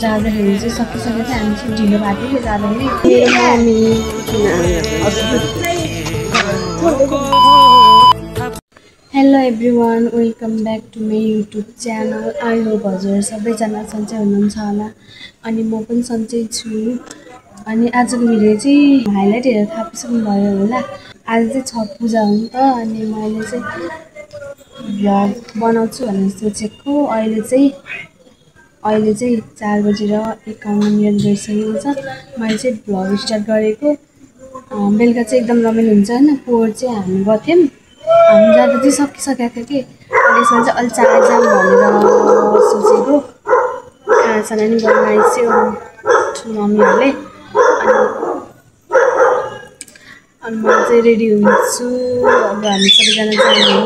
जाँदाखेरि चाहिँ सकिसकेको थियो हामी चाहिँ ढिलो भएको थियो जाँदाखेरि hello everyone welcome back to my YouTube channel I hope हजुर सबैजना सन्चै हुनुहुन्छ होला अनि म पनि सन्चै छु अनि आजको भिडियो चाहिँ हाइलाइट हेरेर थाहा पाइसक्नुभयो होला आज चाहिँ छठ पूजा हो नि त अनि मैले चाहिँ भ्लग बनाउँछु भनेर सोचेको अहिले चाहिँ 4:51 भइसकेको छ मैले चाहिँ भ्लग स्टार्ट गरेको बेलुका चाहिँ एकदम रमाइलो हुन्छ हैन पोहोर चाहिँ हामी गथ्यौँ हामी जाँदा चाहिँ सकिसकेको थियो कि अनि यसमा चाहिँ अलि चाड जाम भनेर सोचेको खानासाना नि बनाइसक्यो मम्मीहरूले अनि म चाहिँ रेडी हुन्छु अब हामी सबैजना जाने हो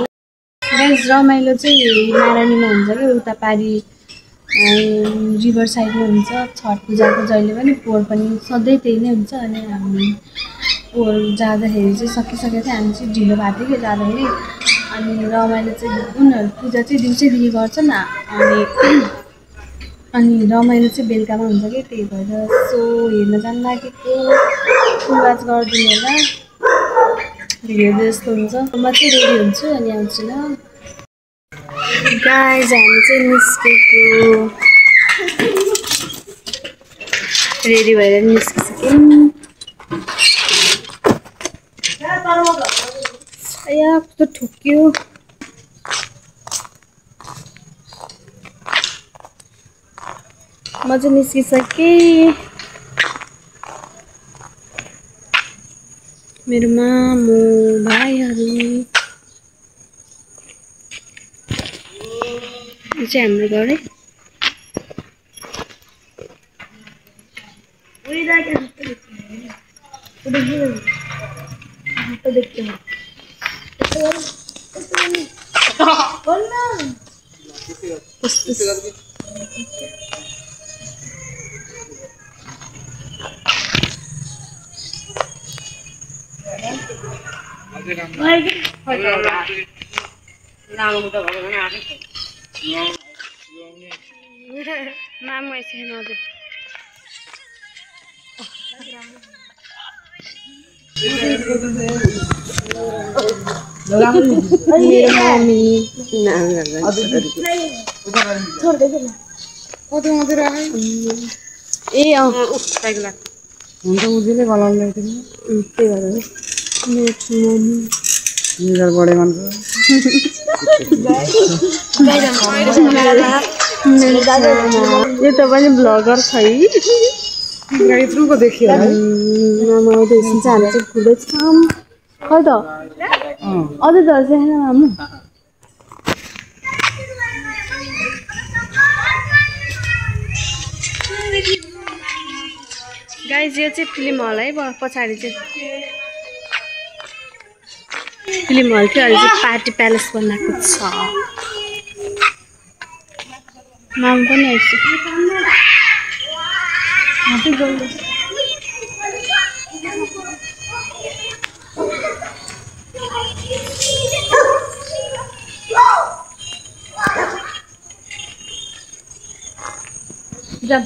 गाइस रमाइलो चाहिँ नारायणीमा हुन्छ कि उता पारी रिभर साइडमा हुन्छ छठ पूजाको जहिले पनि पोहोर पनि सधैँ त्यही नै हुन्छ अनि हामी पोहोर जाँदाखेरि चाहिँ सकिसकेको थियो हामी चाहिँ ढिलो भएको थियो कि जाँदाखेरि अनि रमाइलो चाहिँ उनीहरू पूजा चाहिँ दिउँसैदेखि गर्छन् अनि रमाइलो चाहिँ बेलुकामा हुन्छ कि त्यही भएर सो हेर्न जान लागेको सुरुवात गरिदिनु होला भिडियो जस्तो हुन्छ म चाहिँ रेडी हुन्छु अनि आउँछु ल गाइस हामी चाहिँ निस्केको रेडी भएर निस्किसक्यौँ आया कस्तो ठुक्यो म चाहिँ निस्किसकेँ मेरो मामु भाइहरू यो चाहिँ हाम्रो घर है मामु यसैन हजुर यो त पनि ब्लगर छ है को देखियो मामा आउँदैछ चाहिँ हामी चाहिँ घुर्दैछौँ खै त अझै त छैन मामु गाइस यो चाहिँ फिल्म हल है पछाडि चाहिँ फिल्म हल थियो अहिले चाहिँ पार्टी प्यालेस बनाएको छ मामु पनि आइसक्यो जब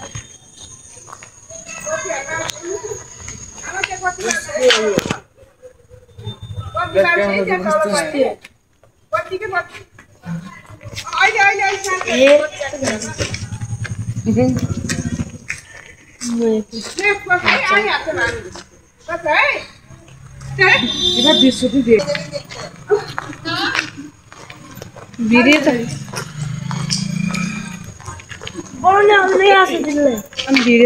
भिडियो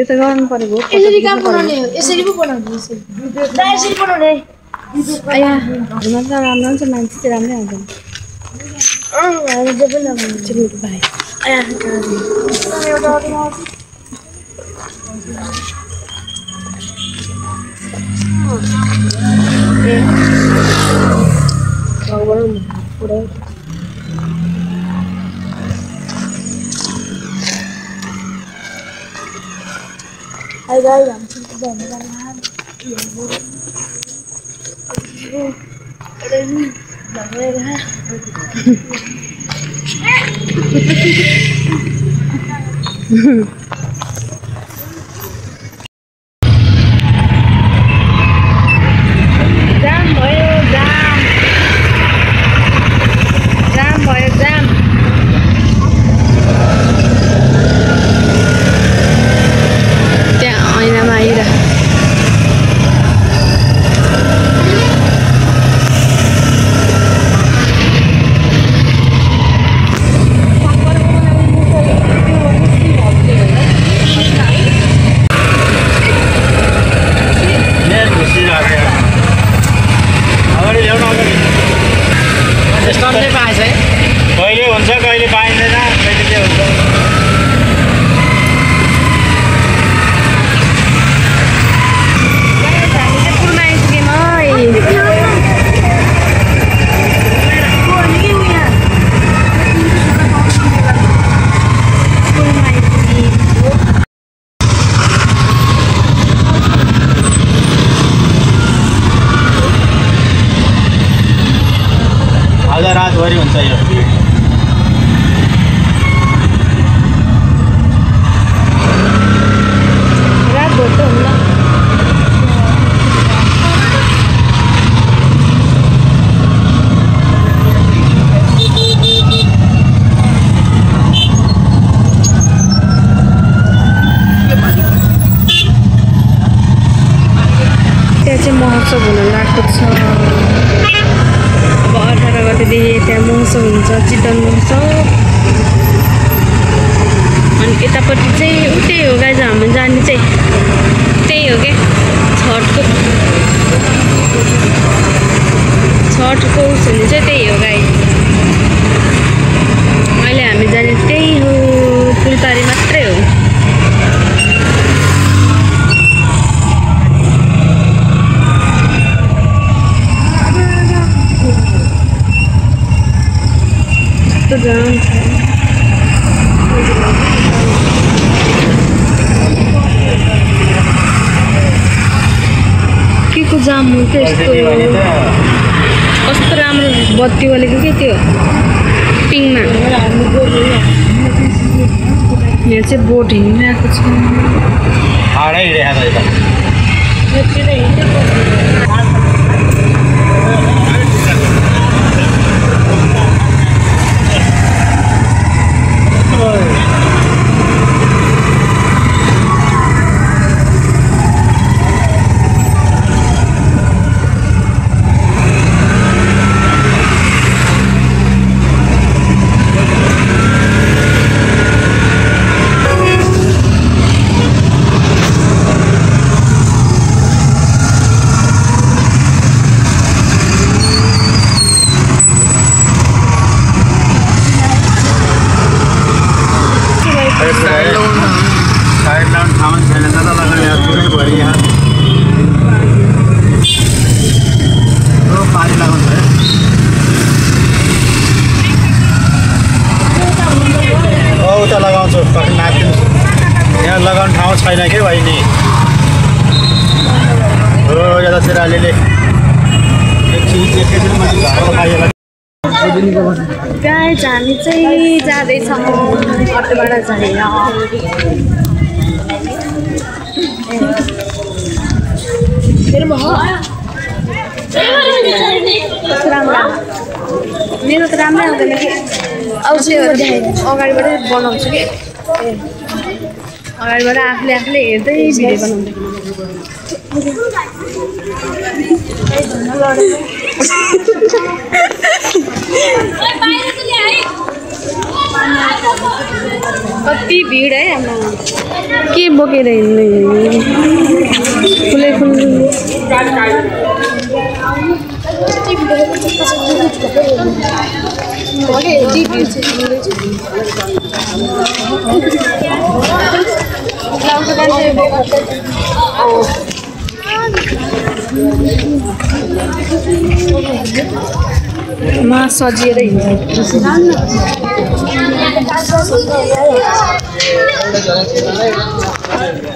त गर्नु परेको यसरी काम बनाउने हो यसरी पो बनाउने यसरी बनाउने आया घरमा त राम्रो हुन्छ मान्छे चाहिँ राम्रै हुन्छ हामी जे पनि राम्रो हुन्छ भाइ आया Hi guys, I'm going to go to the कहिले हुन्छ कहिले पाइँदैन कहिले के हुन्छ आज रातभरि हुन्छ यो रातभर त हुन्न त्यहाँ चाहिँ महोत्सव हुन लागेको छ 18 गतेदेखि त्यहाँ महोत्सव हुन्छ चितवन महोत्सव अनि यतापट्टि चाहिँ त्यही हो गाइज हामी जाने चाहिँ त्यही हो क्या छठको उस हुने चाहिँ त्यही हो गाइज अहिले हामी जाने त्यही हो फुलपारी मात्रै हो के को जाम हो त्यो यस्तो कस्तो राम्रो बत्ती वालेको के त्यो पिङमा यहाँ चाहिँ बोट हिँडिरहेको छ लगाउँछु यहाँ लगाउने ठाउँ छैन के बहिनी हो यतातिर अलिअलि गाइस हामी चाहिँ जाँदैछौँ अटोबाट झरेर मेरो त राम्रै आउँदैन कि अगाडिबाटै बनाउँछु कि अगाडिबाट आफूले हेर्दै भिडियो बनाउँछु कति भिड है हाम्रो के बोकेर हिँड्ने फुलै फुल मा सजिएर हिँड्छ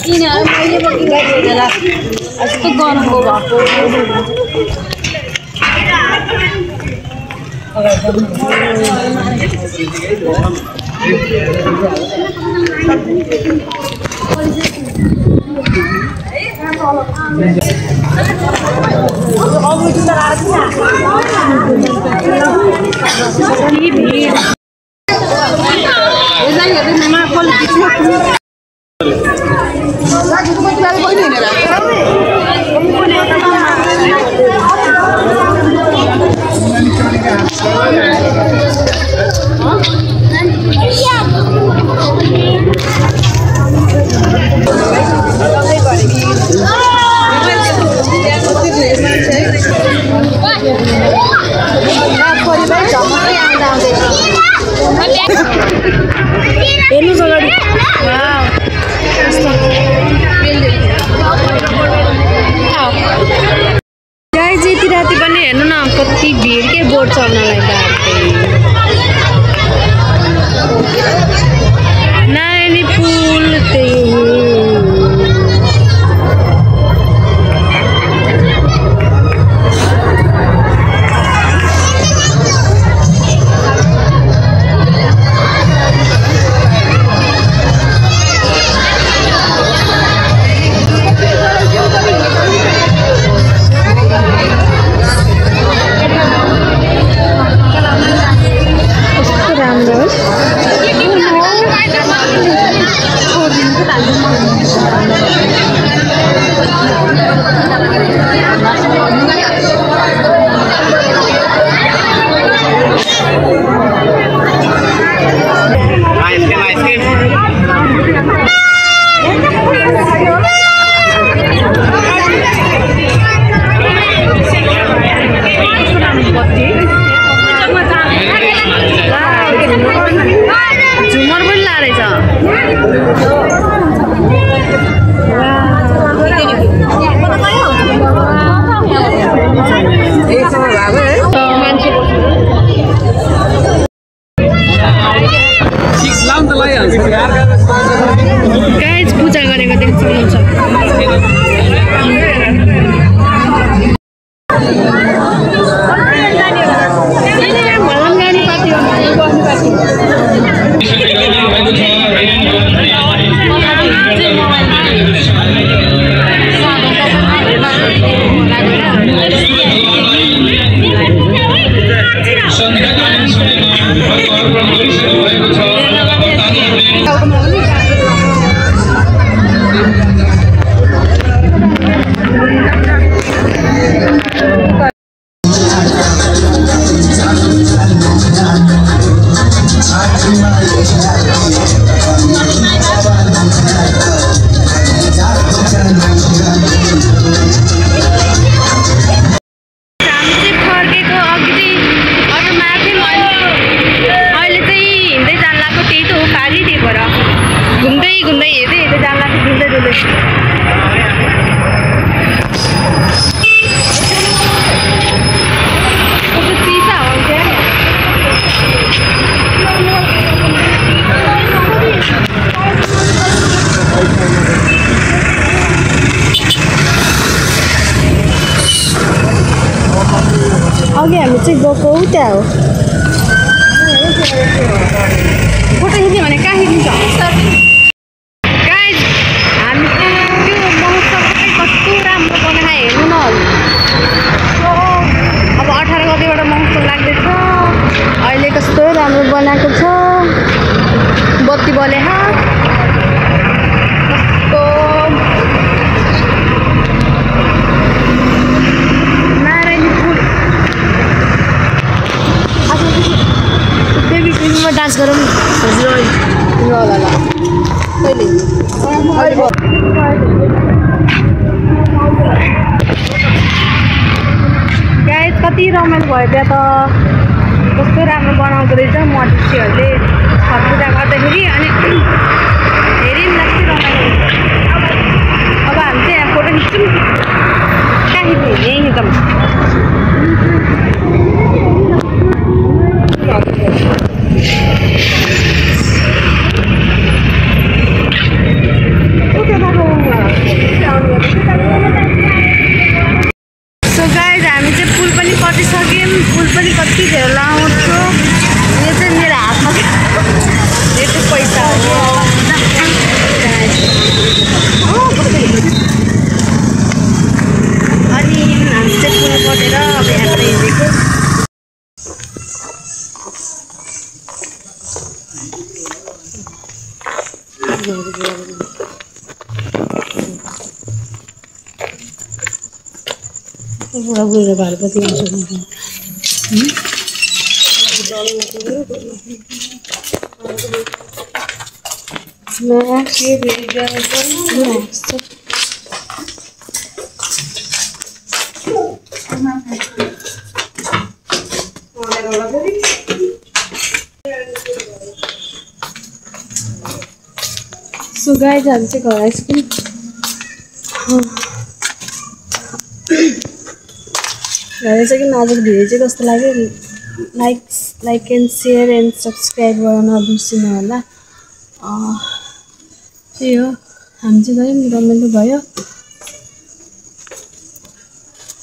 किन मैले यस्तो गरमको भएको गाइज यति राति पनि हेर्नु न कति भिड के बोट चढ्नलाई नारायणी पुल त्यही झुमर पनि लारहेछ गाइज पूजा गरेको देख्नुहुन्छ अघि हामी चाहिँ गएको त्यहाँ हो फोटो खिच्यो भने कहाँ खिचिन्छ गाइज हामी त्यो महोत्सव कस्तो राम्रो बनाएर हेर्नु न अब 18 गतिबाट महोत्सव लाग्दैछ अहिले कस्तो राम्रो बनाएको छ बत्ती बले कस्तो डान्स गरौँ गाइस कति रमाइलो भयो त्यहाँ त कस्तो राम्रो बनाउँदो रहेछ मधेसीहरूले छठ पूजा गर्दाखेरि अनि धेरै लाग्छ रमाइलो अब हामी चाहिँ यहाँ फोटो खिच्छौँ कहाँ खिच्ने यहीँ खिचौँ सो गाइज हामी चाहिँ पुल पनि कटिसक्यौँ पुल पनि कति धेरै लामो बुढा बुढीले भएपछि आउँछ सो गाइज हामी चाहिँ घर आइसक्यौँ घर आइसक्यौँ आजको भिडियो चाहिँ कस्तो लाग्यो like and share and subscribe गर्न नबिर्सिनु होला त्यही हो हामी चाहिँ गयौँ रमाइलो भयो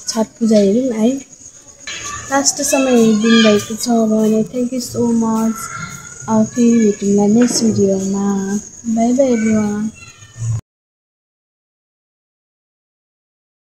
छठ पूजा हेऱ्यौँ है लास्टसम्म हेरिदिनु भएको छ भने थ्याङ्क यू सो मच फेरि भेटौँला नेक्स्ट भिडियोमा बाई बाई एभ्रिवान